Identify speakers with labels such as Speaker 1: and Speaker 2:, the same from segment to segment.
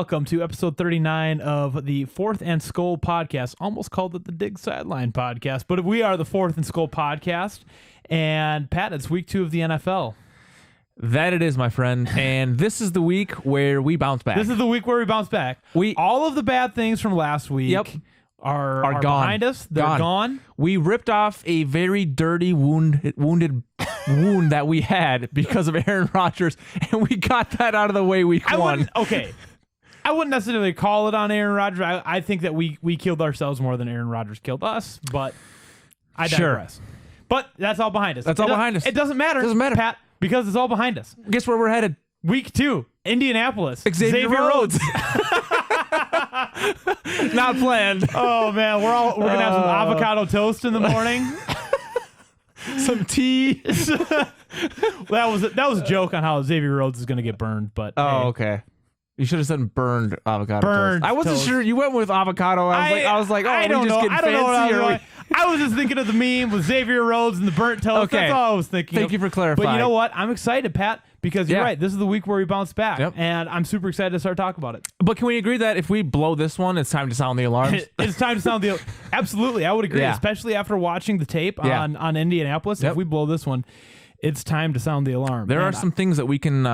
Speaker 1: welcome to episode 39 of the Fourth and Skol podcast. Almost called it the Dig Sideline podcast, but we are the Fourth and Skol podcast. And Pat, it's week 2 of the NFL.
Speaker 2: That it is, my friend. And this is the week where we bounce back.
Speaker 1: This is the week where we bounce back. All of the bad things from last week are gone. Behind us. They're gone.
Speaker 2: We ripped off a very dirty wounded wound that we had because of Aaron Rodgers, and we got that out of the way week 1.
Speaker 1: I wouldn't necessarily call it on Aaron Rodgers. I think that we killed ourselves more than Aaron Rodgers killed us, but I digress.
Speaker 2: Sure.
Speaker 1: But that's all behind us.
Speaker 2: It doesn't matter,
Speaker 1: Pat, because it's all behind us.
Speaker 2: Guess where we're headed?
Speaker 1: Week 2, Indianapolis.
Speaker 2: Xavier Rhodes. Not planned.
Speaker 1: Oh man, we're gonna have some avocado toast in the morning.
Speaker 2: Some tea.
Speaker 1: that was a joke on how Xavier Rhodes is gonna get burned, but
Speaker 2: okay. You should have said burned avocado
Speaker 1: toast.
Speaker 2: I wasn't sure. You went with avocado. I was like,
Speaker 1: I don't know.
Speaker 2: Fancy.
Speaker 1: I was just thinking of the meme with Xavier Rhodes and the burnt toast.
Speaker 2: Okay.
Speaker 1: That's all I was thinking.
Speaker 2: Thank you for clarifying.
Speaker 1: But you know what? I'm excited, Pat, because you're right. This is the week where we bounce back, and I'm super excited to start talking about it.
Speaker 2: But can we agree that if we blow this one, it's time to sound the alarms?
Speaker 1: It's time to sound the absolutely. I would agree, especially after watching the tape on Indianapolis. If we blow this one, it's time to sound the alarm.
Speaker 2: There are some things that we can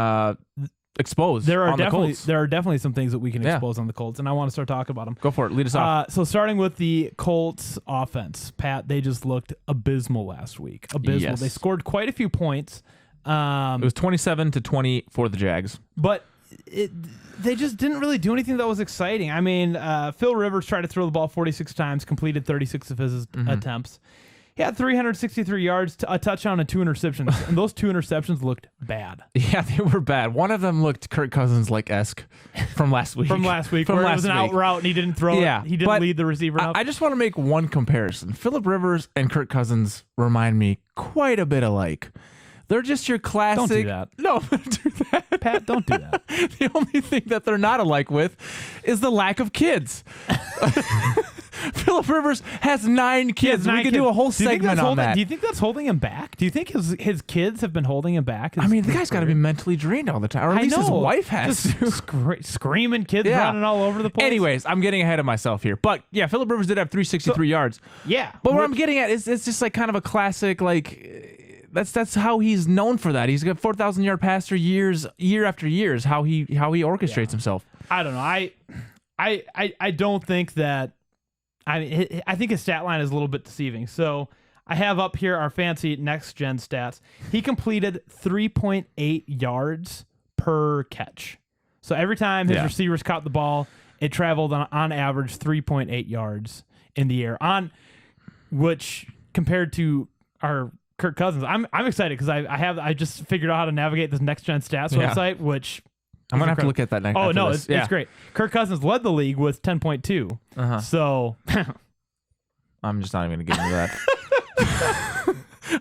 Speaker 2: expose.
Speaker 1: There are definitely some things that we can expose on the Colts, and I want to start talking about them.
Speaker 2: Go for it. Lead us off.
Speaker 1: So starting with the Colts offense, Pat, they just looked abysmal last week. Abysmal. Yes. They scored quite a few points.
Speaker 2: It was 27-20 for the Jags.
Speaker 1: But they just didn't really do anything that was exciting. I mean, Phil Rivers tried to throw the ball 46 times, completed 36 of his attempts. He had 363 yards, a touchdown, and 2 interceptions. And those 2 interceptions looked bad.
Speaker 2: Yeah, they were bad. One of them looked Kirk Cousins-like-esque from last week.
Speaker 1: Where it was an out route and he didn't throw it. He didn't lead the receiver up.
Speaker 2: I just want to make one comparison. Phillip Rivers and Kirk Cousins remind me quite a bit alike. They're just your classic.
Speaker 1: Don't do that.
Speaker 2: No, don't do that.
Speaker 1: Pat, don't do that.
Speaker 2: The only thing that they're not alike with is the lack of kids. Phillip Rivers has 9 kids. We could do a whole segment on that.
Speaker 1: Do you think that's holding him back? Do you think his kids have been holding him back?
Speaker 2: I mean, the guy's got to be mentally drained all the time. Or at least his wife has.
Speaker 1: Screaming kids running all over the place.
Speaker 2: Anyways, I'm getting ahead of myself here. But yeah, Phillip Rivers did have 363 yards.
Speaker 1: Yeah.
Speaker 2: But what I'm getting at is it's just like kind of a classic, like... That's how he's known for that. He's got 4,000-yard passer year after years. How he orchestrates himself.
Speaker 1: I don't know. I don't think that. I think his stat line is a little bit deceiving. So I have up here our fancy next gen stats. He completed 3.8 yards per catch. So every time his receivers caught the ball, it traveled on average 3.8 yards in the air. Which compared to our Kirk Cousins, I'm excited because I just figured out how to navigate this next gen stats website, which
Speaker 2: I'm gonna have to look at that next.
Speaker 1: Oh no, it's great. Kirk Cousins led the league with 10.2. So
Speaker 2: I'm just not even gonna get into that.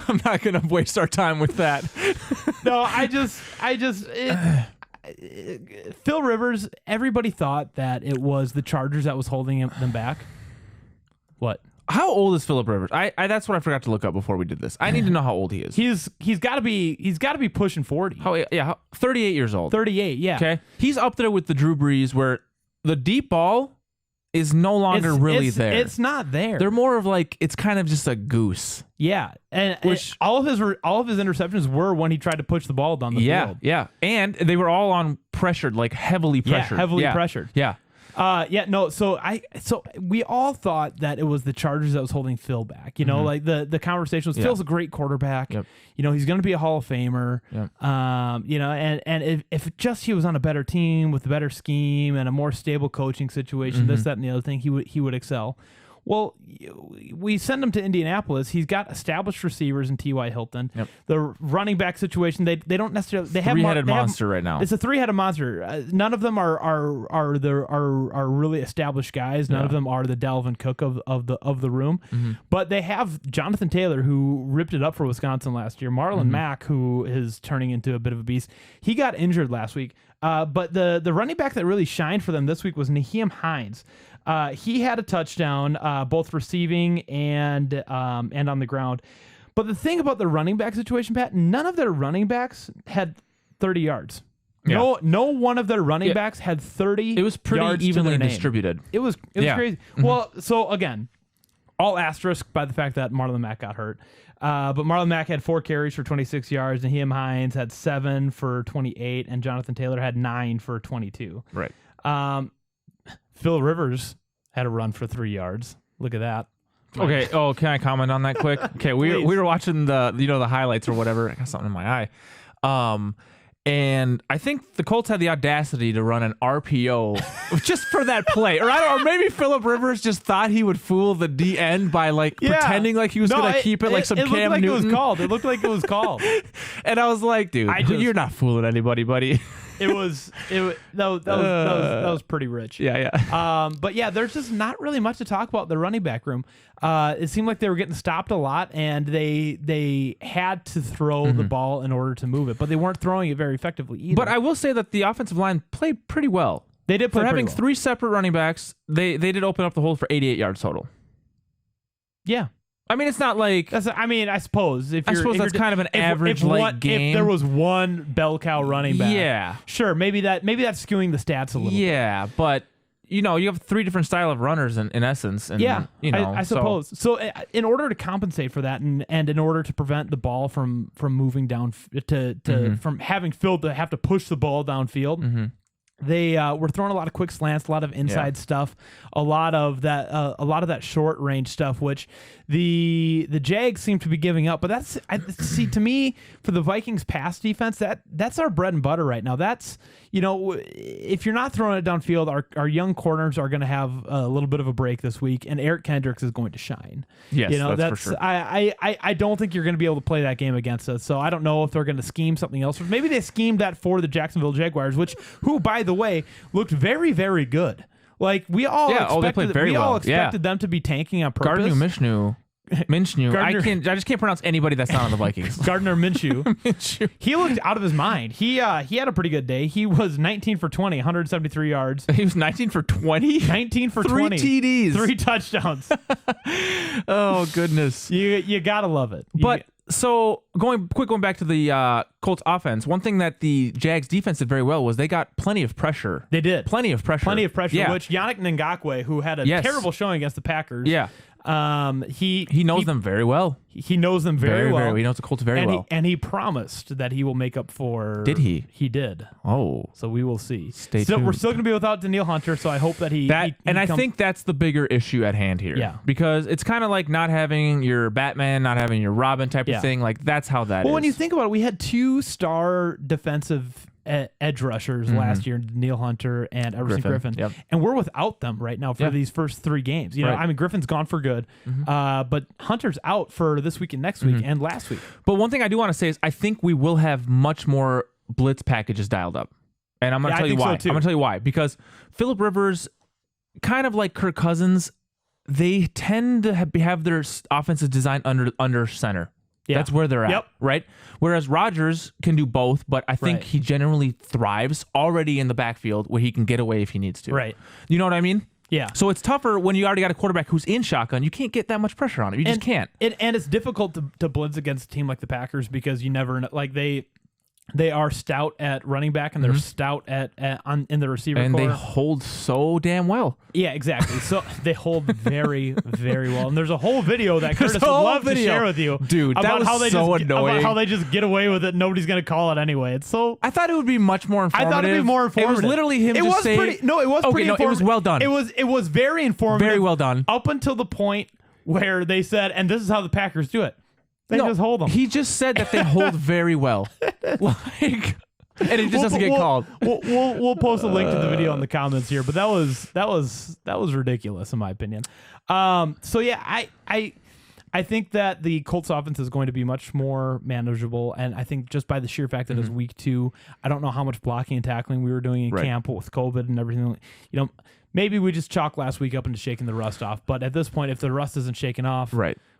Speaker 2: I'm not gonna waste our time with that.
Speaker 1: No, Phil Rivers. Everybody thought that it was the Chargers that was holding them back. What?
Speaker 2: How old is Phillip Rivers? That's what I forgot to look up before we did this. I need to know how old he is.
Speaker 1: He's got to be pushing 40.
Speaker 2: 38 years old.
Speaker 1: 38, yeah.
Speaker 2: Okay. He's up there with the Drew Brees where the deep ball is no longer there.
Speaker 1: It's not there.
Speaker 2: They're more of like it's kind of just a goose.
Speaker 1: Yeah. And all of his interceptions were when he tried to push the ball down the field.
Speaker 2: Yeah. And they were all on pressured, like heavily pressured.
Speaker 1: Yeah, heavily pressured.
Speaker 2: Yeah.
Speaker 1: So we all thought that it was the Chargers that was holding Phil back. You know, like the conversation was Phil's a great quarterback. Yep. You know, he's going to be a Hall of Famer. Yep. You know, and if just he was on a better team with a better scheme and a more stable coaching situation, this, that, and the other thing, he would excel. Well, we send him to Indianapolis. He's got established receivers in T.Y. Hilton. Yep. The running back situation, they don't necessarily have
Speaker 2: three-headed monster right now.
Speaker 1: It's a 3-headed monster. None of them are really established guys. None of them are the Dalvin Cook of the room. But they have Jonathan Taylor, who ripped it up for Wisconsin last year. Marlon Mack, who is turning into a bit of a beast. He got injured last week. But the running back that really shined for them this week was Nyheim Hines. He had a touchdown, both receiving and on the ground. But the thing about the running back situation, Pat, none of their running backs had 30 yards. No one of their running backs had 30.
Speaker 2: It was pretty
Speaker 1: yards
Speaker 2: evenly
Speaker 1: to their name.
Speaker 2: distributed.
Speaker 1: It was crazy. Well, so again, all asterisk by the fact that Marlon Mack got hurt. But Marlon Mack had 4 carries for 26 yards, and Naheem Hines had 7 for 28, and Jonathan Taylor had 9 for 22.
Speaker 2: Right.
Speaker 1: Phil Rivers had a run for 3 yards. Look at that.
Speaker 2: Okay. Oh, can I comment on that quick? Okay, we were watching the highlights or whatever. I got something in my eye. And I think the Colts had the audacity to run an RPO just for that play. Or maybe Phillip Rivers just thought he would fool the D end by pretending like he was going to keep it like some Cam Newton.
Speaker 1: It looked like it was called.
Speaker 2: And I was like, dude, you're not fooling anybody, buddy.
Speaker 1: That was pretty rich.
Speaker 2: Yeah.
Speaker 1: But yeah, there's just not really much to talk about the running back room. It seemed like they were getting stopped a lot, and they had to throw the ball in order to move it, but they weren't throwing it very effectively either.
Speaker 2: But I will say that the offensive line played pretty well.
Speaker 1: They did play
Speaker 2: for having
Speaker 1: pretty well.
Speaker 2: 3 separate running backs. They did open up the hole for 88 yards total.
Speaker 1: Yeah.
Speaker 2: I mean, it's not like...
Speaker 1: I suppose. If
Speaker 2: that's kind of an average game.
Speaker 1: If there was one bell cow running back.
Speaker 2: Yeah.
Speaker 1: Sure, maybe that's skewing the stats a little bit.
Speaker 2: Yeah, but, you have 3 different style of runners in essence. And,
Speaker 1: I suppose. So in order to compensate for that and in order to prevent the ball from moving down, from having Phil to have to push the ball downfield, they were throwing a lot of quick slants, a lot of inside stuff, a lot of that short range stuff, which the Jags seem to be giving up. But to me, for the Vikings pass defense, that's our bread and butter right now. That's, if you're not throwing it downfield, our young corners are going to have a little bit of a break this week, and Eric Kendricks is going to shine.
Speaker 2: Yes, that's for sure.
Speaker 1: I don't think you're going to be able to play that game against us. So I don't know if they're going to scheme something else. Maybe they schemed that for the Jacksonville Jaguars, who by the way looked very, very good. Like we all expected them to be tanking on purpose.
Speaker 2: Gardner Minshew. I just can't pronounce anybody that's not on the Vikings.
Speaker 1: Gardner Minshew. He looked out of his mind. He had a pretty good day. He was 19 for 20, 173 yards.
Speaker 2: He was 19 for 20?
Speaker 1: 19 for
Speaker 2: 3
Speaker 1: 20.
Speaker 2: 3 TDs.
Speaker 1: 3 touchdowns.
Speaker 2: Oh, goodness.
Speaker 1: You gotta love it.
Speaker 2: So going back to the Colts offense, one thing that the Jags defense did very well was they got plenty of pressure.
Speaker 1: They did.
Speaker 2: Plenty of pressure.
Speaker 1: Yeah. Which Yannick Ngakoue, who had a terrible showing against the Packers.
Speaker 2: Yeah.
Speaker 1: He
Speaker 2: knows them very well.
Speaker 1: He knows them very well.
Speaker 2: He knows the Colts very well.
Speaker 1: And he promised that he will make up for...
Speaker 2: Did he?
Speaker 1: He did.
Speaker 2: Oh.
Speaker 1: So we will see.
Speaker 2: Stay tuned.
Speaker 1: We're still going to be without Danielle Hunter, so I hope that
Speaker 2: I think that's the bigger issue at hand here.
Speaker 1: Yeah.
Speaker 2: Because it's kind of like not having your Batman, not having your Robin type of thing. Like, that's how that is.
Speaker 1: Well, when you think about it, we had 2 star defensive edge rushers last year, Danielle Hunter and Everson Griffin.
Speaker 2: Yep.
Speaker 1: And we're without them right now for these first 3 games. Griffin's gone for good, but Hunter's out for this week and next week and last week.
Speaker 2: But one thing I do want to say is I think we will have much more blitz packages dialed up. And I'm going to tell you why. I'm going to tell you why. Because Phillip Rivers, kind of like Kirk Cousins, they tend to have their offenses designed under center. Yeah. That's where they're at, right? Whereas Rodgers can do both, but I think he generally thrives already in the backfield where he can get away if he needs to.
Speaker 1: Right.
Speaker 2: You know what I mean?
Speaker 1: Yeah.
Speaker 2: So it's tougher when you already got a quarterback who's in shotgun. You can't get that much pressure on him. You just can't.
Speaker 1: And it's difficult to blitz against a team like the Packers because you never know. Like they are stout at running back and they're stout in the receiver
Speaker 2: and
Speaker 1: core.
Speaker 2: They hold so damn well.
Speaker 1: Yeah, exactly. So they hold very, very well. And there's a whole video that Curtis would love to share with you,
Speaker 2: dude. That was so annoying.
Speaker 1: About how they just get away with it. Nobody's gonna call it anyway. It's so.
Speaker 2: I thought it would be much more informative.
Speaker 1: I thought it'd be more informative.
Speaker 2: It was literally him just saying.
Speaker 1: It was pretty.
Speaker 2: It was well done.
Speaker 1: It was very informative.
Speaker 2: Very well done.
Speaker 1: Up until the point where they said, and this is how the Packers do it. They just hold them.
Speaker 2: He just said that they hold very well. And it just doesn't get called.
Speaker 1: We'll post a link to the video in the comments here, but that was ridiculous in my opinion. So yeah, I think that the Colts offense is going to be much more manageable, and I think just by the sheer fact that it's week 2, I don't know how much blocking and tackling we were doing in camp with COVID and everything. Maybe we just chalked last week up into shaking the rust off, but at this point, if the rust isn't shaken off,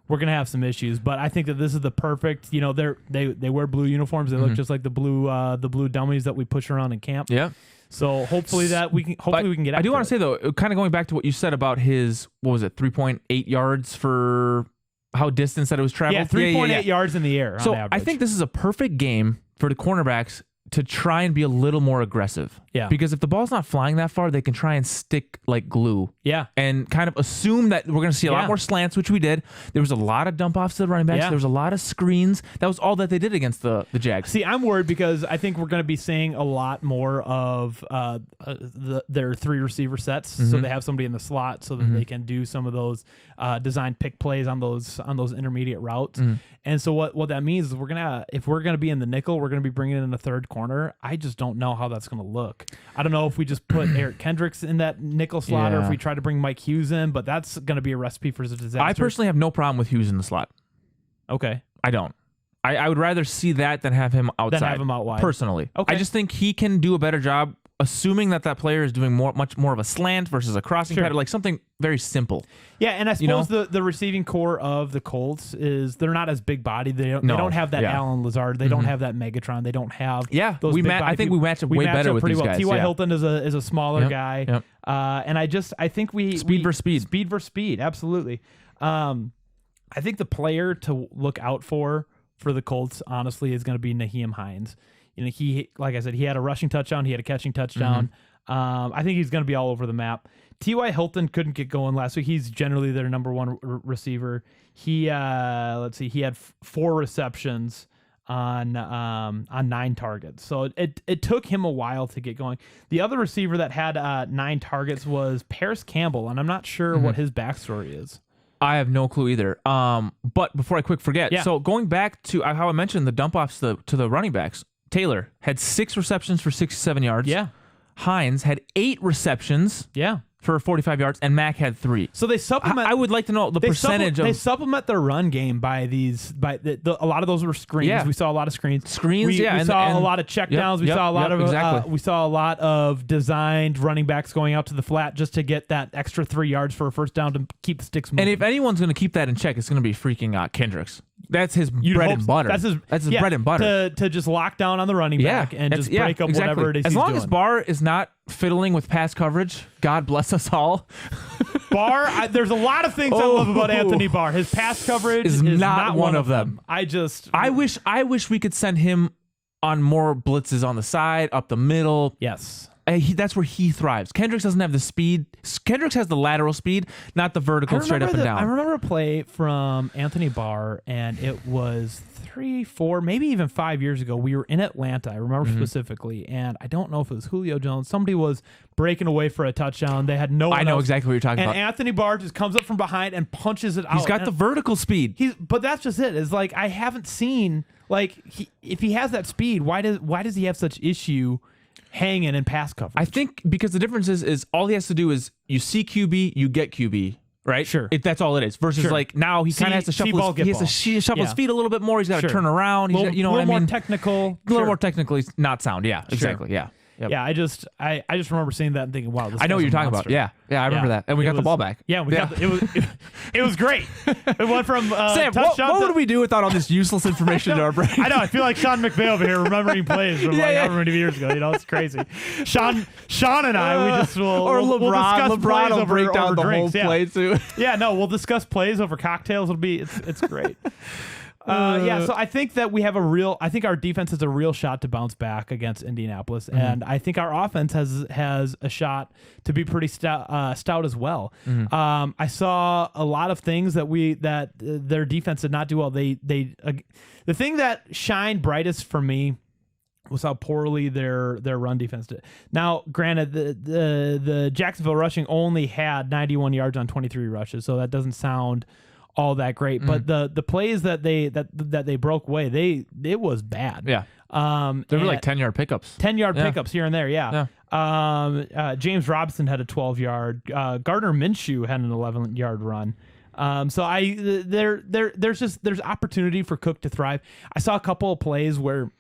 Speaker 1: we're gonna have some issues. But I think that this is the perfect. They wear blue uniforms. They look just like the blue dummies that we push around in camp.
Speaker 2: Yeah.
Speaker 1: So hopefully we can get.
Speaker 2: I do want to say though, kind of going back to what you said about his 3.8 yards for how distance that it was traveled.
Speaker 1: Yeah, 3.8 yards in the air.
Speaker 2: So
Speaker 1: on average.
Speaker 2: I think this is a perfect game for the cornerbacks to try and be a little more aggressive.
Speaker 1: Yeah.
Speaker 2: Because if the ball's not flying that far, they can try and stick like glue.
Speaker 1: Yeah.
Speaker 2: And kind of assume that we're going to see a lot more slants, which we did. There was a lot of dump offs to the running backs.
Speaker 1: Yeah.
Speaker 2: There was a lot of screens. That was all that they did against the Jags.
Speaker 1: See, I'm worried because I think we're going to be seeing a lot more of their 3 receiver sets. So they have somebody in the slot so that they can do some of those designed pick plays on those intermediate routes. And so what that means is if we're gonna be in the nickel, we're gonna be bringing in a third corner. I just don't know how that's gonna look. I don't know if we just put Eric Kendricks in that nickel slot or if we try to bring Mike Hughes in, but that's gonna be a recipe for a disaster.
Speaker 2: I personally have no problem with Hughes in the slot.
Speaker 1: Okay,
Speaker 2: I don't. I would rather see that than have him outside.
Speaker 1: Than have him out wide.
Speaker 2: Personally,
Speaker 1: okay.
Speaker 2: I just think he can do a better job. Assuming that player is doing much more of a slant versus a crossing pattern, like something very simple.
Speaker 1: Yeah, and I suppose the receiving core of the Colts is they're not as big bodied. They don't have that Alan Lazard. They don't have that Megatron. They don't have those big
Speaker 2: I think we match up way better with these guys.
Speaker 1: T.Y. Hilton is a smaller guy.
Speaker 2: Yep.
Speaker 1: And I think
Speaker 2: speed versus speed.
Speaker 1: Speed versus speed, absolutely. I think the player to look out for the Colts, honestly, is going to be Nyheim Hines. He, like I said, he had a rushing touchdown. He had a catching touchdown. I think he's going to be all over the map. T.Y. Hilton couldn't get going last week. He's generally their number one receiver. He, he had 4 receptions on 9 targets. So it took him a while to get going. The other receiver that had 9 targets was Paris Campbell, and I'm not sure what his backstory is.
Speaker 2: I have no clue either. But before I forget, so going back to how I mentioned the dump offs to the running backs, Taylor had 6 receptions for 67 yards.
Speaker 1: Yeah.
Speaker 2: Hines had 8 receptions.
Speaker 1: Yeah.
Speaker 2: For 45 yards, and Mack had 3.
Speaker 1: So they supplement.
Speaker 2: I would like to know the percentage
Speaker 1: They supplement their run game by a lot of those were screens.
Speaker 2: Yeah.
Speaker 1: We saw a lot of screens.
Speaker 2: We
Speaker 1: saw a lot of checkdowns. We saw a lot of we saw a lot of designed running backs going out to the flat just to get that extra 3 yards for a first down to keep the sticks moving.
Speaker 2: And if anyone's going to keep that in check, it's going to be freaking Kendricks. That's his bread and butter. That's his bread and butter.
Speaker 1: To just lock down on the running back and just break up whatever it is
Speaker 2: as
Speaker 1: he's
Speaker 2: long
Speaker 1: doing.
Speaker 2: as Barr is not fiddling with pass coverage, God bless us all.
Speaker 1: Barr, there's a lot of things I love about Anthony Barr. His pass coverage is not one of them. I
Speaker 2: wish we could send him on more blitzes on the side, up the middle.
Speaker 1: Yes.
Speaker 2: That's where he thrives. Kendricks doesn't have the speed. Kendricks has the lateral speed, not the vertical straight up and down.
Speaker 1: I remember a play from Anthony Barr, and it was 3, 4, maybe even 5 years ago. We were in Atlanta, I remember specifically, and I don't know if it was Julio Jones. Somebody was breaking away for a touchdown. They had no one
Speaker 2: I know
Speaker 1: else.
Speaker 2: exactly what you're talking about.
Speaker 1: And Anthony Barr just comes up from behind and punches it out.
Speaker 2: He's got the vertical speed.
Speaker 1: But that's just it. It's like I haven't seen if he has that speed, why does he have such issue hanging in pass coverage?
Speaker 2: I think because the difference is all he has to do is you see QB, you get QB, right?
Speaker 1: Sure.
Speaker 2: That's all it is. Versus now he kind of has to shuffle his feet a little bit more. He's got to turn around.
Speaker 1: A little more technical.
Speaker 2: A little more technically not sound. Yeah, exactly. Yeah.
Speaker 1: Yep. Yeah, I just remember seeing that and thinking, wow, this
Speaker 2: I know what you're talking
Speaker 1: monster.
Speaker 2: about. Yeah, I remember that. And we got the ball back.
Speaker 1: Yeah, it was great. It went from
Speaker 2: Sam,
Speaker 1: touchdown
Speaker 2: what would we do without all this useless information in our brain?
Speaker 1: I know. I feel like Sean McVay over here remembering plays from however many years ago. It's crazy. Sean and I, we just will
Speaker 2: LeBron
Speaker 1: will
Speaker 2: break down the
Speaker 1: drinks.
Speaker 2: whole play too.
Speaker 1: Yeah, no, we'll discuss plays over cocktails. It's great. So I think that I think our defense has a real shot to bounce back against Indianapolis, and I think our offense has a shot to be pretty stout as well. I saw a lot of things that their defense did not do well. The thing that shined brightest for me was how poorly their run defense did. Now, granted, the Jacksonville rushing only had 91 yards on 23 rushes, so that doesn't sound all that great, but the plays that they broke away, it was bad.
Speaker 2: Yeah. They were like 10-yard pickups.
Speaker 1: 10-yard pickups here and there, yeah. James Robinson had a 12-yard. Gardner Minshew had an 11-yard run. There's opportunity for Cook to thrive. I saw a couple of plays where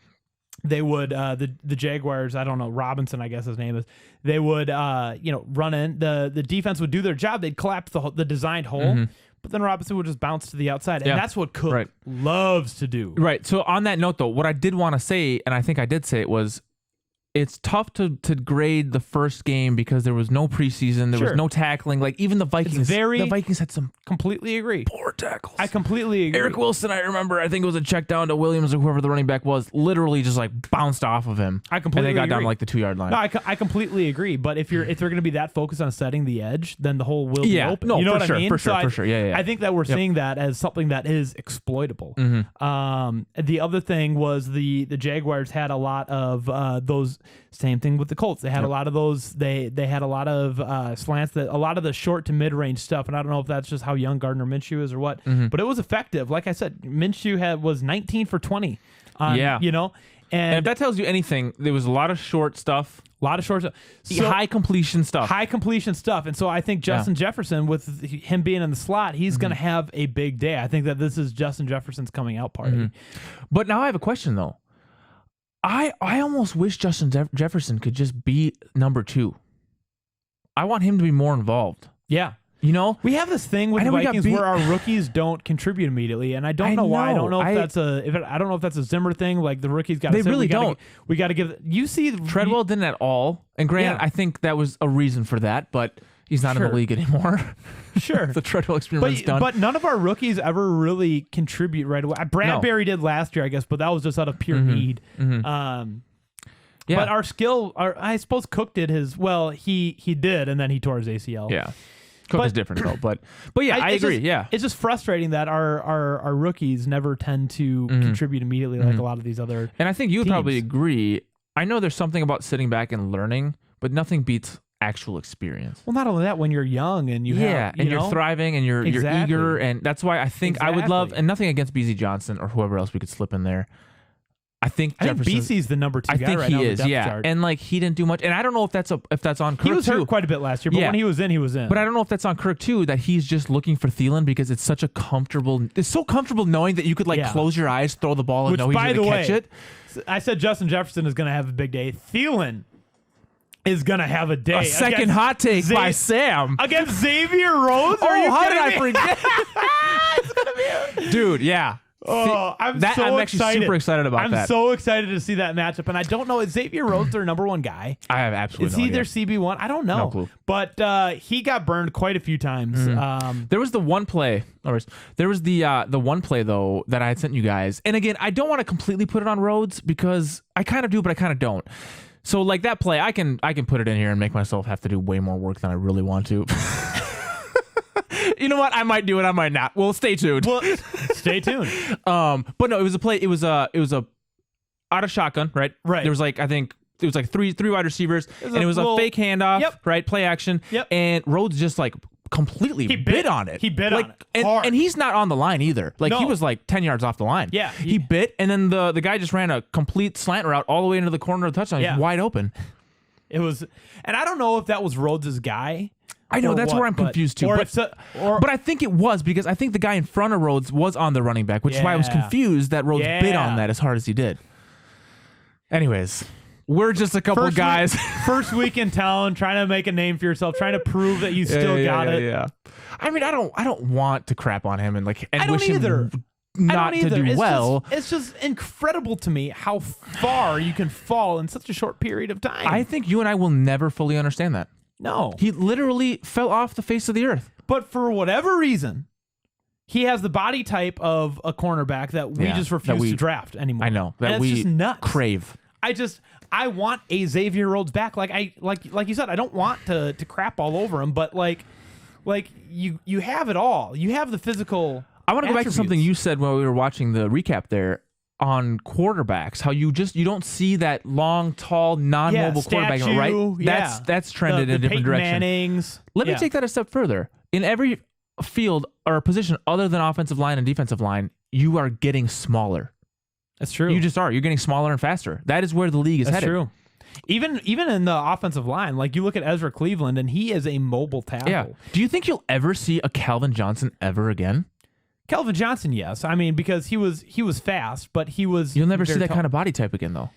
Speaker 1: they would the Jaguars, I don't know, Robinson, I guess his name is, they would run in, the defense would do their job, they'd collapse the designed hole. But then Robinson would just bounce to the outside. And that's what Cook loves to do.
Speaker 2: Right. So on that note, though, what I did want to say, and I think I did say it, was it's tough to grade the first game because there was no preseason, there was no tackling. Like even the Vikings, the Vikings had some
Speaker 1: completely agree
Speaker 2: poor tackles.
Speaker 1: I completely agree.
Speaker 2: Eric Wilson, I remember, I think it was a check down to Williams or whoever the running back was, literally just like bounced off of him.
Speaker 1: I completely
Speaker 2: and they got
Speaker 1: agree.
Speaker 2: down to like the 2-yard line.
Speaker 1: No, I completely agree. But if they're going to be that focused on setting the edge, then the hole will be open.
Speaker 2: No,
Speaker 1: you know
Speaker 2: for
Speaker 1: what
Speaker 2: sure,
Speaker 1: I mean?
Speaker 2: for sure. Yeah.
Speaker 1: I think that we're seeing that as something that is exploitable. The other thing was the Jaguars had a lot of those. Same thing with the Colts. They had a lot of those. They had a lot of slants, that a lot of the short to mid range stuff. And I don't know if that's just how young Gardner Minshew is or what. But it was effective. Like I said, Minshew was 19 for 20. You know,
Speaker 2: and if that tells you anything, there was a lot of short stuff. So, high completion stuff.
Speaker 1: And so I think Justin Jefferson, with him being in the slot, he's going to have a big day. I think that this is Justin Jefferson's coming out party.
Speaker 2: But now I have a question, though. I almost wish Justin Jefferson could just be number 2. I want him to be more involved.
Speaker 1: Yeah.
Speaker 2: You know,
Speaker 1: we have this thing with the Vikings where our rookies don't contribute immediately, and I don't know why. I don't know if that's a Zimmer thing. Like the rookies got.
Speaker 2: They really don't.
Speaker 1: We got to give. You see,
Speaker 2: Treadwell didn't at all. And granted, I think that was a reason for that, but he's not in the league anymore.
Speaker 1: Sure,
Speaker 2: the Treadwell experiment's done.
Speaker 1: But none of our rookies ever really contribute right away. Bradbury did last year, I guess, but that was just out of pure need. But our skill, I suppose Cook did his. Well, he did, and then he tore his ACL.
Speaker 2: Yeah. Cook is different though, but yeah, I agree.
Speaker 1: It's just frustrating that our rookies never tend to contribute immediately like a lot of these other.
Speaker 2: And I think you would probably agree. I know there's something about sitting back and learning, but nothing beats actual experience.
Speaker 1: Well, not only that, when you're young and you're
Speaker 2: thriving and you're eager, and that's why I think I would love. And nothing against BZ Johnson or whoever else we could slip in there. I think
Speaker 1: BC's the number 2 guy right now. I think he is,
Speaker 2: chart. And like he didn't do much. And I don't know if that's on Kirk too.
Speaker 1: He was hurt quite a bit last year, but when he was in, he was in.
Speaker 2: But I don't know if that's on Kirk too, that he's just looking for Thielen because it's so comfortable knowing that you could close your eyes, throw the ball, and know he's going to catch it.
Speaker 1: I said Justin Jefferson is going to have a big day. Thielen is going to have a day.
Speaker 2: A second hot take by Sam.
Speaker 1: Against Xavier Rhodes?
Speaker 2: How did I forget?
Speaker 1: It's going to be
Speaker 2: Dude, yeah.
Speaker 1: I'm actually
Speaker 2: super excited about that.
Speaker 1: I'm so excited to see that matchup, and I don't know. Is Xavier Rhodes their number 1 guy?
Speaker 2: I have absolutely no idea.
Speaker 1: Is he their CB1? I don't know.
Speaker 2: No clue.
Speaker 1: But he got burned quite a few times.
Speaker 2: There was the one play. There was the one play though that I had sent you guys, and again, I don't want to completely put it on Rhodes because I kind of do, but I kind of don't. So like that play, I can put it in here and make myself have to do way more work than I really want to. You know what? I might do it. I might not. Well, stay tuned.
Speaker 1: Stay tuned.
Speaker 2: But no, it was a play. It was a out of shotgun, right?
Speaker 1: Right.
Speaker 2: There was I think it was three wide receivers, and it was a fake handoff, right? Play action.
Speaker 1: Yep.
Speaker 2: And Rhodes just completely bit on it.
Speaker 1: He bit on it
Speaker 2: hard. And he's not on the line either. He was 10 yards off the line.
Speaker 1: Yeah.
Speaker 2: He bit, and then the guy just ran a complete slant route all the way into the corner of the touchdown. He's wide open.
Speaker 1: It was, and I don't know if that was Rhodes' guy.
Speaker 2: I know that's where I'm confused too. But I think it was because I think the guy in front of Rhodes was on the running back, which is why I was confused that Rhodes bit on that as hard as he did. Anyways, we're just a couple guys.
Speaker 1: First week in town, trying to make a name for yourself, trying to prove that you still got it.
Speaker 2: Yeah. I mean, I don't want to crap on him and wish
Speaker 1: him
Speaker 2: not to do well.
Speaker 1: It's just incredible to me how far you can fall in such a short period of time.
Speaker 2: I think you and I will never fully understand that.
Speaker 1: No.
Speaker 2: He literally fell off the face of the earth.
Speaker 1: But for whatever reason, he has the body type of a cornerback that we just refuse to draft anymore.
Speaker 2: I know.
Speaker 1: That we just nuts.
Speaker 2: Crave.
Speaker 1: I want a Xavier Rhodes back. Like you said, I don't want to crap all over him, but you have it all. You have the physical.
Speaker 2: I want to go back to something you said when we were watching the recap there on quarterbacks, how you don't see that long, tall, non-mobile quarterback, right? That's trended in a different direction.
Speaker 1: Mannings.
Speaker 2: Let me take that a step further. In every field or position other than offensive line and defensive line, you are getting smaller.
Speaker 1: That's true.
Speaker 2: You just are. You're getting smaller and faster. That is where the league is headed.
Speaker 1: That's true. Even in the offensive line, you look at Ezra Cleveland, and he is a mobile tackle.
Speaker 2: Yeah. Do you think you'll ever see a Calvin Johnson ever again?
Speaker 1: Calvin Johnson, yes. I mean, because he was fast, but he was.
Speaker 2: You'll never see that kind of body type again, though.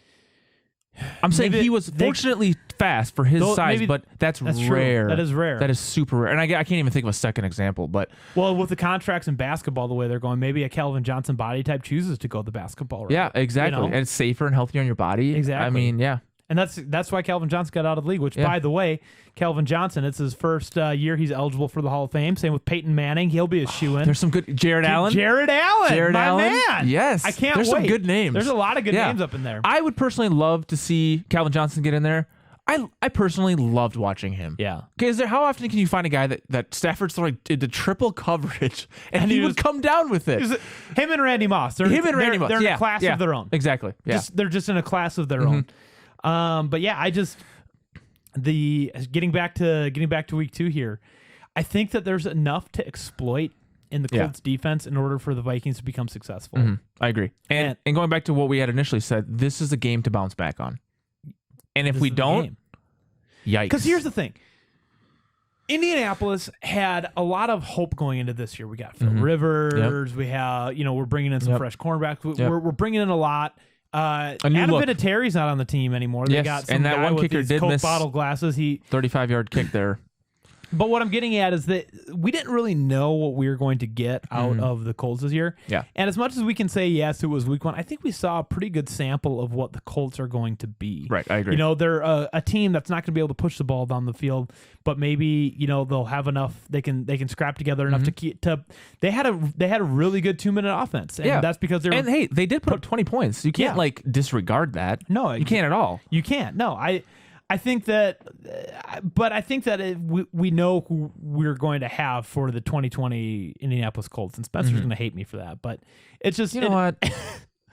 Speaker 2: I'm saying he was fortunately fast for his size, but that's rare.
Speaker 1: True. That is rare.
Speaker 2: That is super rare. And I can't even think of a second example. But
Speaker 1: with the contracts in basketball the way they're going, maybe a Calvin Johnson body type chooses to go the basketball route.
Speaker 2: Yeah, exactly. And it's safer and healthier on your body.
Speaker 1: Exactly.
Speaker 2: I mean, yeah.
Speaker 1: And that's why Calvin Johnson got out of the league, which, by the way, Calvin Johnson, it's his first year he's eligible for the Hall of Fame. Same with Peyton Manning. He'll be a shoo-in.
Speaker 2: There's some good... Jared Allen,
Speaker 1: my man.
Speaker 2: Yes.
Speaker 1: I can't
Speaker 2: There's
Speaker 1: wait.
Speaker 2: Some good names.
Speaker 1: There's a lot of good names up in there.
Speaker 2: I would personally love to see Calvin Johnson get in there. I personally loved watching him.
Speaker 1: Yeah.
Speaker 2: Okay, how often can you find a guy that Stafford's throwing into triple coverage and he would come down with it?
Speaker 1: Him and Randy Moss. They're in a class of their own.
Speaker 2: Exactly. Yeah.
Speaker 1: They're just in a class of their own. But yeah, getting back to week 2 here, I think that there's enough to exploit in the Colts defense in order for the Vikings to become successful.
Speaker 2: I agree. And going back to what we had initially said, this is a game to bounce back on. And if we don't, yikes.
Speaker 1: Because here's the thing. Indianapolis had a lot of hope going into this year. We got Phil Rivers. We have, we're bringing in some fresh cornerbacks. We're bringing in a lot. Adam Vinatieri's not on the team anymore. They got some guy
Speaker 2: one
Speaker 1: with
Speaker 2: kicker
Speaker 1: these
Speaker 2: did
Speaker 1: Coke
Speaker 2: miss
Speaker 1: bottle glasses.
Speaker 2: 35-yard kick there.
Speaker 1: But what I'm getting at is that we didn't really know what we were going to get out of the Colts this year.
Speaker 2: Yeah.
Speaker 1: And as much as we can say, yes, it was week 1, I think we saw a pretty good sample of what the Colts are going to be.
Speaker 2: Right, I agree.
Speaker 1: They're a team that's not going to be able to push the ball down the field, but maybe, they'll have enough, they can scrap together enough to they had a really good 2-minute offense. And that's because they were...
Speaker 2: And hey, they did put up 20 points. You can't disregard that.
Speaker 1: No.
Speaker 2: You can't at all.
Speaker 1: You can't. No, I think that, but I think that we know who we're going to have for the 2020 Indianapolis Colts, and Spencer's going to hate me for that. But it's just
Speaker 2: know what,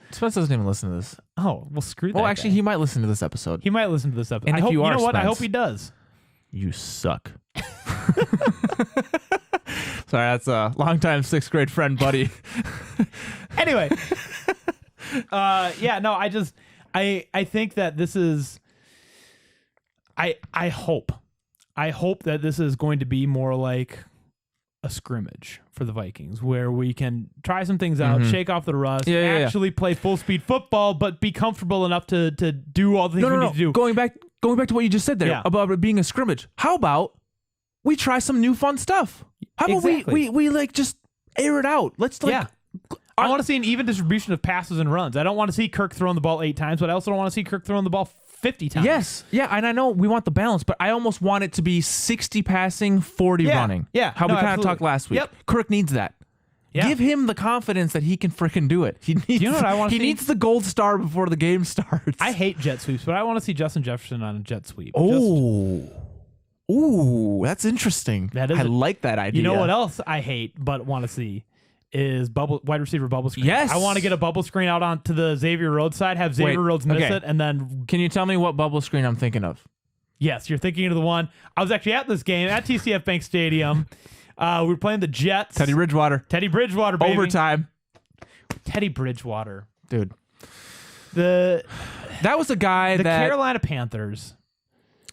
Speaker 2: Spencer doesn't even listen to this.
Speaker 1: Oh well, screw that.
Speaker 2: Well, actually, he might listen to this episode.
Speaker 1: He might listen to this episode.
Speaker 2: And if you are,
Speaker 1: what? I hope he does.
Speaker 2: You suck. Sorry, that's a longtime 6th grade friend, buddy.
Speaker 1: Anyway, I think that this is. I hope that this is going to be more like a scrimmage for the Vikings, where we can try some things out, shake off the rust, actually play full speed football, but be comfortable enough to do all the things we need to do.
Speaker 2: Going back to what you just said there about it being a scrimmage. How about we try some new fun stuff? How about we just air it out? Let's
Speaker 1: I want to see an even distribution of passes and runs. I don't want to see Kirk throwing the ball 8 times, but I also don't want to see Kirk throwing the ball 50 times.
Speaker 2: Yes. Yeah, and I know we want the balance, but I almost want it to be 60 passing, 40 running.
Speaker 1: Yeah.
Speaker 2: How we kind of talked last week.
Speaker 1: Yep.
Speaker 2: Kirk needs that. Yeah. Give him the confidence that he can freaking do it. He needs,
Speaker 1: you know what I want to see?
Speaker 2: He needs the gold star before the game starts.
Speaker 1: I hate jet sweeps, but I want to see Justin Jefferson on a jet sweep.
Speaker 2: Ooh, that's interesting. I like that idea.
Speaker 1: You know what else I hate but want to see? Is wide receiver bubble screen.
Speaker 2: Yes.
Speaker 1: I want to get a bubble screen out onto the Xavier Rhodes side, have Xavier Rhodes miss it, and then...
Speaker 2: Can you tell me what bubble screen I'm thinking of?
Speaker 1: Yes, you're thinking of the one. I was actually at this game at TCF Bank Stadium. We were playing the Jets.
Speaker 2: Teddy Bridgewater,
Speaker 1: baby.
Speaker 2: Overtime.
Speaker 1: Teddy Bridgewater.
Speaker 2: Dude.
Speaker 1: That
Speaker 2: was a guy
Speaker 1: the Carolina Panthers...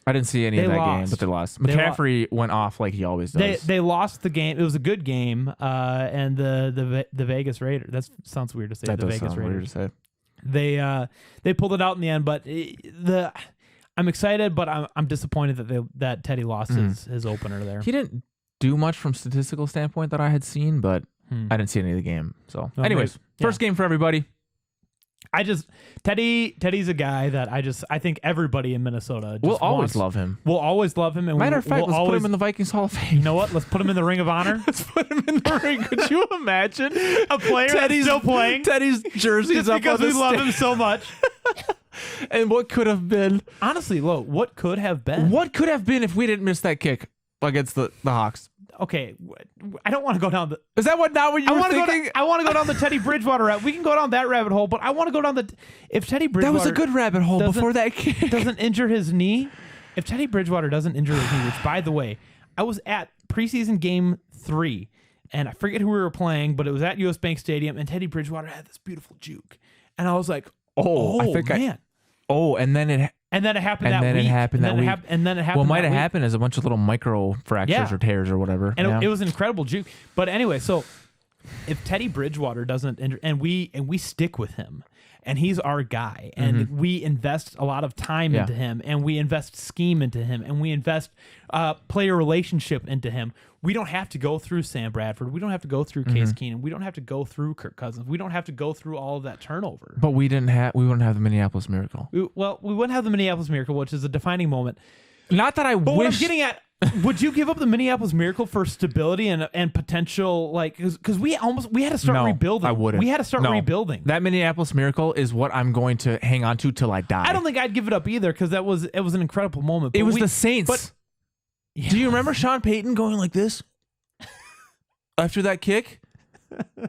Speaker 2: I didn't see any of that game, but they lost. McCaffrey went off like he always does.
Speaker 1: They lost the game. It was a good game, and the Vegas Raiders. That sounds weird to say.
Speaker 2: That
Speaker 1: the
Speaker 2: does
Speaker 1: Vegas
Speaker 2: sound
Speaker 1: Raiders.
Speaker 2: Weird to say.
Speaker 1: They pulled it out in the end, but I'm excited, but I'm disappointed that Teddy lost his opener there.
Speaker 2: He didn't do much from statistical standpoint that I had seen, but I didn't see any of the game. So, anyways, first game for everybody.
Speaker 1: Teddy's a guy that I think everybody in Minnesota
Speaker 2: will always love him.
Speaker 1: We'll always love him. And
Speaker 2: matter of fact, let's put him in the Vikings Hall of Fame.
Speaker 1: You know what? Let's put him in the Ring of Honor.
Speaker 2: Let's put him in the ring. Could you imagine
Speaker 1: a player that's still playing?
Speaker 2: Teddy's jersey is up
Speaker 1: because
Speaker 2: on
Speaker 1: we love him so much.
Speaker 2: And what could have been?
Speaker 1: Honestly, what could have been?
Speaker 2: What could have been if we didn't miss that kick against the Hawks?
Speaker 1: Okay, I don't want to go down the...
Speaker 2: Is that not what you were thinking?
Speaker 1: I want to go down the Teddy Bridgewater route. We can go down that rabbit hole, but I want to go down if Teddy Bridgewater...
Speaker 2: That was a good rabbit hole before that kick.
Speaker 1: Doesn't injure his knee. If Teddy Bridgewater doesn't injure his knee, which, by the way, I was at preseason game 3, and I forget who we were playing, but it was at US Bank Stadium, and Teddy Bridgewater had this beautiful juke. And I was like, man.
Speaker 2: And then it...
Speaker 1: And then it happened that week. And then it happened.
Speaker 2: What might have happened is a bunch of little micro fractures or tears or whatever.
Speaker 1: And it was an incredible juke. But anyway, so if Teddy Bridgewater doesn't, and we stick with him, and he's our guy, and we invest a lot of time into him, and we invest scheme into him, and we invest player relationship into him. We don't have to go through Sam Bradford. We don't have to go through Case Keenum. We don't have to go through Kirk Cousins. We don't have to go through all of that turnover.
Speaker 2: But we wouldn't have the Minneapolis Miracle.
Speaker 1: We wouldn't have the Minneapolis Miracle, which is a defining moment.
Speaker 2: Not that I wish.
Speaker 1: What I'm getting at, would you give up the Minneapolis Miracle for stability and potential, like, because we had to start rebuilding.
Speaker 2: I wouldn't.
Speaker 1: We had to start rebuilding.
Speaker 2: That Minneapolis Miracle is what I'm going to hang on to till I die.
Speaker 1: I don't think I'd give it up either, because it was an incredible moment.
Speaker 2: It was the Saints.
Speaker 1: But, yeah.
Speaker 2: Do you remember Sean Payton going like this after that kick?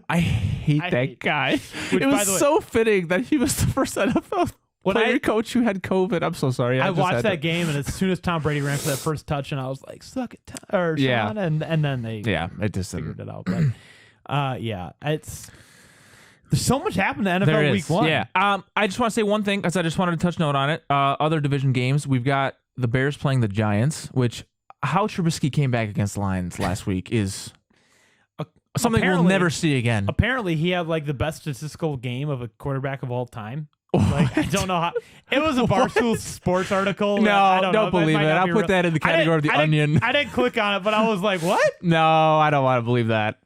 Speaker 2: I hate that guy. It was so fitting that he was the first NFL player coach who had COVID. I'm so sorry.
Speaker 1: I watched that game, and as soon as Tom Brady ran for that first touch, and I was like, "Suck it, Sean," and then they
Speaker 2: it just
Speaker 1: figured it out. But it's there's so much happened to NFL Week 1.
Speaker 2: Yeah. I just want to say one thing, because I just wanted to touch note on it. Other division games, we've got the Bears playing the Giants, which how Trubisky came back against the Lions last week is something we'll never see again.
Speaker 1: Apparently, he had like the best statistical game of a quarterback of all time. Like, I don't know how. It was a Barstool Sports article.
Speaker 2: No, don't believe it. I'll put that in the category of the Onion.
Speaker 1: I didn't click on it, but I was like, what?
Speaker 2: No, I don't want to believe that.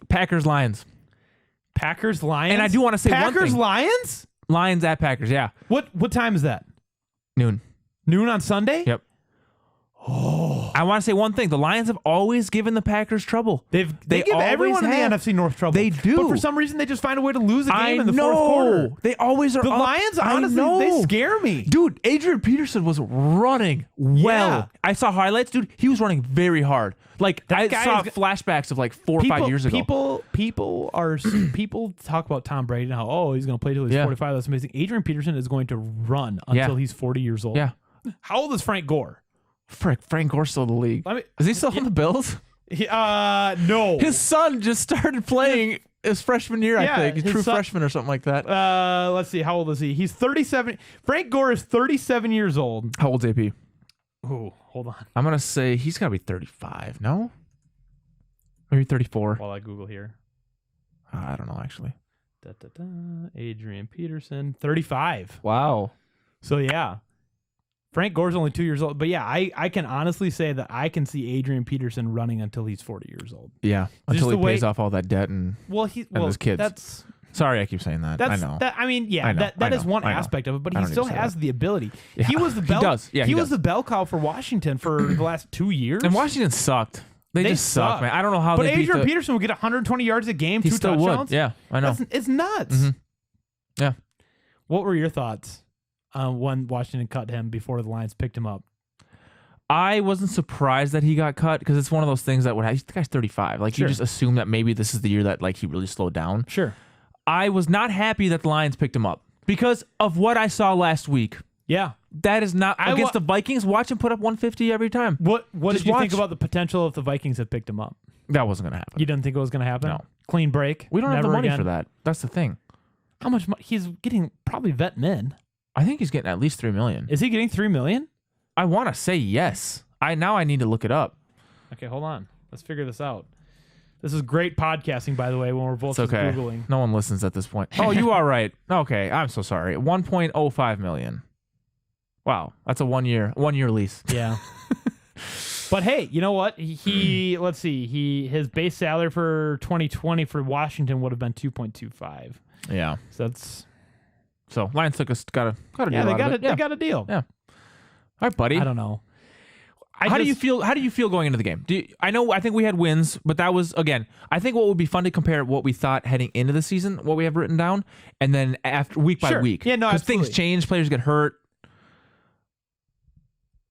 Speaker 2: Packers Lions.
Speaker 1: Packers Lions.
Speaker 2: And I do want to say one thing.
Speaker 1: Packers Lions.
Speaker 2: Lions at Packers. Yeah.
Speaker 1: What time is that?
Speaker 2: Noon
Speaker 1: on Sunday.
Speaker 2: Yep. Oh. I want to say one thing. The Lions have always given the Packers trouble.
Speaker 1: They give everyone in the NFC North trouble.
Speaker 2: They do.
Speaker 1: But for some reason, they just find a way to lose a game in the fourth quarter.
Speaker 2: They always are.
Speaker 1: The Lions, honestly, they scare me.
Speaker 2: Dude, Adrian Peterson was running well. Yeah. I saw highlights. Dude, he was running very hard. Like, I saw flashbacks of like 4 or 5 years ago.
Speaker 1: People talk about Tom Brady and how, he's going to play till he's 45. That's amazing. Adrian Peterson is going to run until he's 40 years old.
Speaker 2: Yeah.
Speaker 1: How old is Frank Gore?
Speaker 2: Frank Gore's still in the league. Is he still on the Bills?
Speaker 1: No.
Speaker 2: His son just started playing his freshman year, I think. He's true freshman or something like that.
Speaker 1: Let's see. How old is he? He's 37. Frank Gore is 37 years old.
Speaker 2: How old's AP?
Speaker 1: Oh, hold on.
Speaker 2: I'm going to say he's got to be 35. No? Maybe 34.
Speaker 1: While I Google here.
Speaker 2: I don't know, actually.
Speaker 1: Adrian Peterson, 35.
Speaker 2: Wow.
Speaker 1: So, yeah. Frank Gore's only 2 years old. But, yeah, I can honestly say that I can see Adrian Peterson running until he's 40 years old.
Speaker 2: Yeah, until he pays off all that debt and his kids. Sorry, I keep saying that. I know.
Speaker 1: That is one aspect of it, but he still has the ability.
Speaker 2: Yeah.
Speaker 1: He was the bell.
Speaker 2: He does. Yeah,
Speaker 1: he was the bell cow for Washington for the last 2 years.
Speaker 2: And Washington sucked. They just suck, man. I don't know how.
Speaker 1: But Adrian Peterson would get 120 yards a game,
Speaker 2: he
Speaker 1: 2
Speaker 2: still
Speaker 1: touchdowns.
Speaker 2: Would. Yeah, I know.
Speaker 1: It's nuts.
Speaker 2: Mm-hmm. Yeah.
Speaker 1: What were your thoughts when Washington cut him before the Lions picked him up?
Speaker 2: I wasn't surprised that he got cut, because it's one of those things that the guy's 35. Like, you just assume that maybe this is the year that like he really slowed down.
Speaker 1: Sure.
Speaker 2: I was not happy that the Lions picked him up because of what I saw last week.
Speaker 1: Yeah.
Speaker 2: That is not against the Vikings. Watch him put up 150 every time.
Speaker 1: What did you think about the potential if the Vikings had picked him up?
Speaker 2: That wasn't going to happen.
Speaker 1: You didn't think it was going to happen?
Speaker 2: No.
Speaker 1: Clean break?
Speaker 2: We don't have the money for that. That's the thing.
Speaker 1: How much money? He's getting probably vet min.
Speaker 2: I think he's getting at least $3 million.
Speaker 1: Is he getting $3 million?
Speaker 2: I want to say yes. I need to look it up.
Speaker 1: Okay, hold on. Let's figure this out. This is great podcasting, by the way, when we're both just Googling.
Speaker 2: No one listens at this point. Oh, you are right. Okay, I'm so sorry. $1.05 million. Wow, that's a one year lease.
Speaker 1: Yeah. But hey, you know what? Let's see. His base salary for 2020 for Washington would have been 2.25.
Speaker 2: Yeah.
Speaker 1: So
Speaker 2: Lions took us got a deal.
Speaker 1: Yeah, they got a deal.
Speaker 2: Yeah. All right, buddy.
Speaker 1: I don't know.
Speaker 2: How do you feel going into the game? I think we had wins, but that was, again, I think what would be fun to compare what we thought heading into the season, what we have written down, and then after week by week.
Speaker 1: Yeah, no,
Speaker 2: because things change, players get hurt.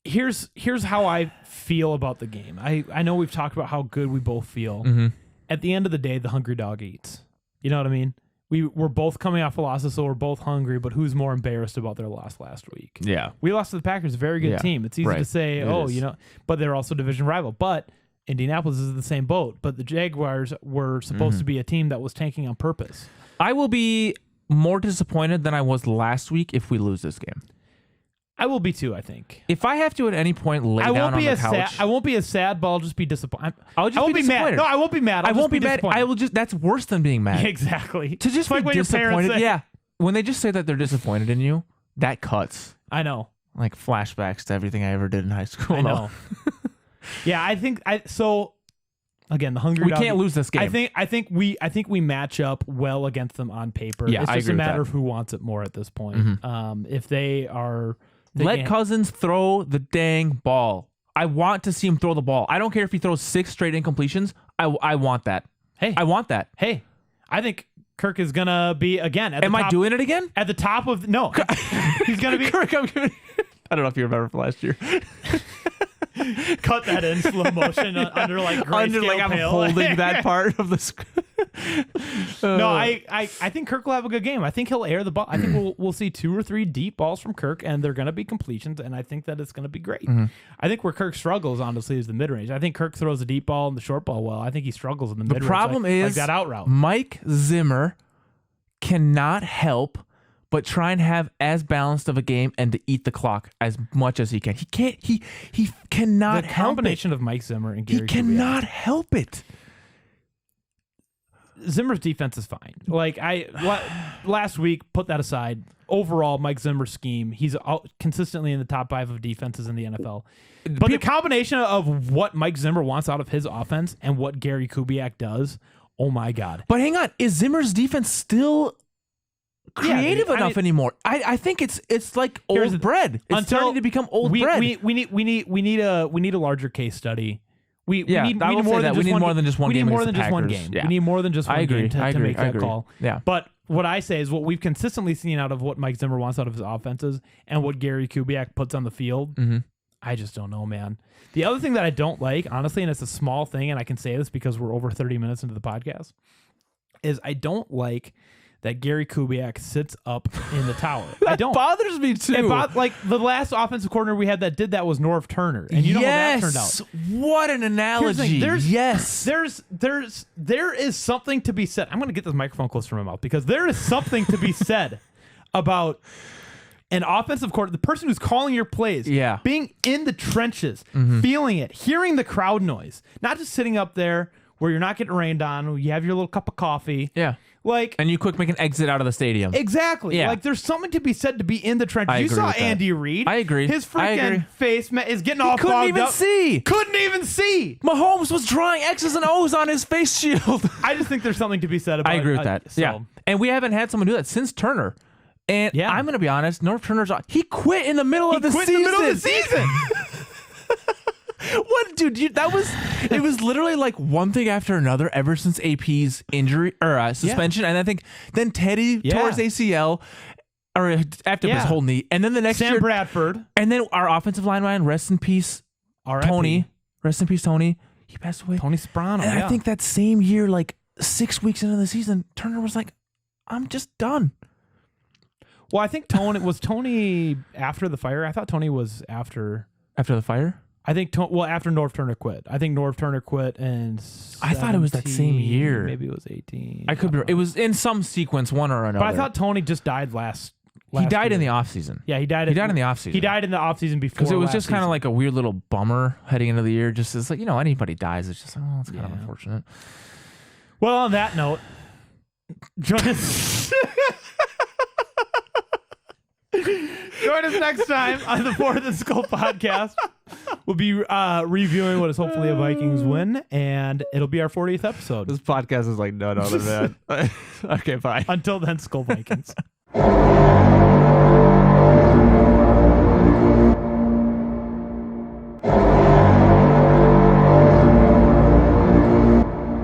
Speaker 1: Here's how I feel about the game. I know we've talked about how good we both feel.
Speaker 2: Mm-hmm.
Speaker 1: At the end of the day, the hungry dog eats. You know what I mean? We're both coming off a loss, so we're both hungry, but who's more embarrassed about their loss last week?
Speaker 2: Yeah.
Speaker 1: We lost to the Packers, a very good team. It's easy to say, but they're also division rival. But Indianapolis is in the same boat. But the Jaguars were supposed to be a team that was tanking on purpose.
Speaker 2: I will be more disappointed than I was last week if we lose this game.
Speaker 1: I will be too, I think.
Speaker 2: If I have to at any point lay down on the couch,
Speaker 1: I won't be as sad, but I'll just be disappointed.
Speaker 2: I won't be mad.
Speaker 1: No, I won't be mad.
Speaker 2: I won't be mad. I will just. That's worse than being mad.
Speaker 1: Exactly.
Speaker 2: To just
Speaker 1: like
Speaker 2: be
Speaker 1: when your parents
Speaker 2: disappointed.
Speaker 1: say,
Speaker 2: Yeah. When they just say that they're disappointed in you, that cuts.
Speaker 1: I know.
Speaker 2: Like flashbacks to everything I ever did in high school.
Speaker 1: I know. Yeah, I think so. Again, the hungry.
Speaker 2: We
Speaker 1: dog,
Speaker 2: can't lose this game.
Speaker 1: I think we match up well against them on paper.
Speaker 2: Yeah,
Speaker 1: it's
Speaker 2: I
Speaker 1: just
Speaker 2: agree
Speaker 1: a
Speaker 2: with
Speaker 1: matter
Speaker 2: that.
Speaker 1: of who wants it more at this point.
Speaker 2: Mm-hmm.
Speaker 1: If they are,
Speaker 2: let Cousins throw the dang ball. I want to see him throw the ball. I don't care if he throws 6 straight incompletions. I want that.
Speaker 1: Hey,
Speaker 2: I want that.
Speaker 1: Hey, I think Kirk is gonna be again. At the
Speaker 2: Am
Speaker 1: top,
Speaker 2: I doing it again?
Speaker 1: At the top of no, he's gonna be.
Speaker 2: Kirk, I don't know if you remember from last year.
Speaker 1: Cut that in slow motion under like
Speaker 2: I'm
Speaker 1: pale.
Speaker 2: holding that part of the script.
Speaker 1: No, I think Kirk will have a good game. I think he'll air the ball. I think we'll see 2 or 3 deep balls from Kirk, and they're going to be completions, and I think that it's going to be great.
Speaker 2: Mm-hmm.
Speaker 1: I think where Kirk struggles, honestly, is the mid-range. I think Kirk throws the deep ball and the short ball well. I think he struggles in the mid-range.
Speaker 2: The problem
Speaker 1: like
Speaker 2: is
Speaker 1: that out route.
Speaker 2: Mike Zimmer cannot help but try and have as balanced of a game and to eat the clock as much as he can. He can't. He cannot
Speaker 1: the
Speaker 2: help
Speaker 1: combination of Mike Zimmer and Gary
Speaker 2: He cannot
Speaker 1: Kubiak.
Speaker 2: help it.
Speaker 1: Zimmer's defense is fine. Like last week, put that aside. Overall, Mike Zimmer's scheme, he's consistently in the top 5 of defenses in the NFL. But the combination of what Mike Zimmer wants out of his offense and what Gary Kubiak does, oh my God.
Speaker 2: But hang on, is Zimmer's defense still creative enough anymore? I think it's like old bread. It's starting to become old bread.
Speaker 1: We need a larger case study. We need more than just one game. We need more than just one game.
Speaker 2: Yeah.
Speaker 1: We need more than just one game to make that call.
Speaker 2: Yeah.
Speaker 1: But what I say is what we've consistently seen out of what Mike Zimmer wants out of his offenses and what Gary Kubiak puts on the field, I just don't know, man. The other thing that I don't like, honestly, and it's a small thing, and I can say this because we're over 30 minutes into the podcast, is I don't like that Gary Kubiak sits up in the tower.
Speaker 2: That bothers me too.
Speaker 1: Like the last offensive coordinator we had that did that was Norv Turner, and you know how that turned out.
Speaker 2: What an analogy!
Speaker 1: There is something to be said. I'm going to get this microphone closer to my mouth because there is something to be said about an offensive coordinator, the person who's calling your plays, being in the trenches, feeling it, hearing the crowd noise, not just sitting up there where you're not getting rained on, you have your little cup of coffee.
Speaker 2: Yeah. And you quick make an exit out of the stadium.
Speaker 1: Exactly. Yeah. Like there's something to be said to be in the trenches. You saw Andy Reid.
Speaker 2: I agree.
Speaker 1: His freaking face is getting all fogged up. Couldn't even see.
Speaker 2: Mahomes was drawing X's and O's on his face shield.
Speaker 1: I just think there's something to be said about it.
Speaker 2: I agree with that.
Speaker 1: So.
Speaker 2: Yeah. And we haven't had someone do that since Turner. And I'm going to be honest, Norv Turner's he quit in the middle of the season. What, dude? It was literally like one thing after another ever since AP's injury or suspension, and I think then Teddy tore his ACL or after his whole knee, and then the next year
Speaker 1: Sam Bradford,
Speaker 2: and then our offensive line, rest in peace, Tony, rest in peace, Tony. He passed away.
Speaker 1: Tony Soprano.
Speaker 2: And I think that same year, like 6 weeks into the season, Turner was like, "I'm just done."
Speaker 1: Well, I think Tony after the fire. I thought Tony was after
Speaker 2: the fire.
Speaker 1: I think after Norv Turner quit. I think Norv Turner quit and
Speaker 2: I thought it was that same year.
Speaker 1: Maybe it was 18.
Speaker 2: I could be. It was in some sequence, one or another.
Speaker 1: But I thought Tony just died last
Speaker 2: he died
Speaker 1: year.
Speaker 2: in the offseason.
Speaker 1: Yeah, he died.
Speaker 2: He died in the offseason.
Speaker 1: He died in the offseason before.
Speaker 2: Because it was just kind of like a weird little bummer heading into the year. Just as like anybody dies, it's just it's kind of unfortunate.
Speaker 1: Well, on that note, join us. Join us next time on the Fourth and Skol podcast. We'll be reviewing what is hopefully a Vikings win, and it'll be our 40th episode.
Speaker 2: This podcast is like none other than. Okay, bye.
Speaker 1: Until then, Skol Vikings.